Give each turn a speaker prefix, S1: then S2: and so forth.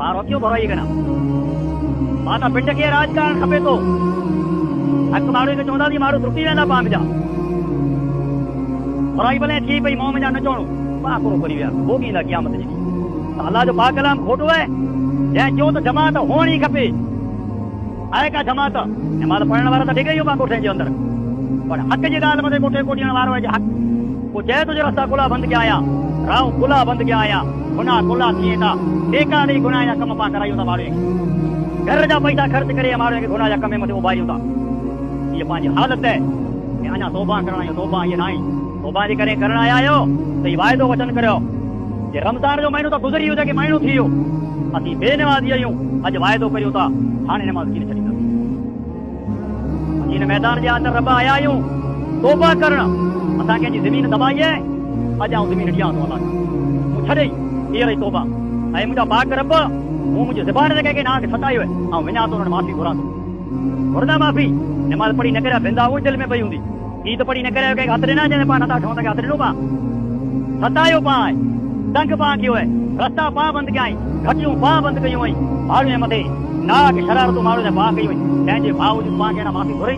S1: बार क्यों भराई कना माता पिंड के राजकारण खपे तो हक माण्हू खे चवंदा माण्हू त्रुटी वेंदा पाण जा भराई भले थी पई मोह में जा न चवणो पाकुरो करी विया भोगी ईंदा क़यामत जी त अल्लाह जो पाक कलाम खोटो आहे जंहिं चयो त जमात हुअणी खपे आहे का जमात ऐं मां त पढ़ण वारा त डिगे पाण कोठे जे अंदर पर हक़ जी ॻाल्हि मथे कोठे कोठी वारो आहे हक़ पोइ चए तुंहिंजे रस्ता खुला बंदि कया आया राह खुला बंदि कया आया गुनाह खुला थिए था टेका ॾेई गुनाह जा कम पाण करायूं था माण्हुनि खे घर जा पैसा ख़र्च करे माण्हुनि खे गुनाह जा कम मथे उभारियूं था हीअ पंहिंजी हालत आहे कि अञा तौबा करण जो तौबा ईअं न आई तौबा जे करे करण आया आहियो त हीउ वाइदो वचन करियो जे रमज़ान जो महीनो त गुज़री वियो जेके महीनो थी वियो असीं बेनमाज़ी आहियूं अॼु वाइदो करियूं था हाणे नमाज़ कीअं छॾींदासीं हिन मैदान जे अंदरि रब आया आहियूं तौबा करण असां कंहिंजी ज़मीन दबाई आहे अॼु आउं ज़मीन ॾियां थो अलाह मूं छॾे इहा रही तौबा ऐं मुंहिंजा पाक रब मूं मुंहिंजी ज़बान ते कंहिंखे नाक सतायो आहे ऐं वञा थो हुन माफ़ी घुरां थो घुरंदा माफ़ी नमाज़ पढ़ी न करे बिंदा उहा दिलि में पई हूंदी ईद पढ़ी न करे कंहिंखे हथ ॾिना जंहिं पाण नथा ठहूं त हथ ॾिनो पाण सतायो पाण तंग पाण कयो आहे रस्ता पाण बंदि कया आहिनि घटियूं पाण बंदि कयूं आहिनि माण्हू जे मथे नाक शरारतूं माण्हू ने पाण कयूं आहिनि तंहिंजे बावजूद पाण खे माफ़ी घुरे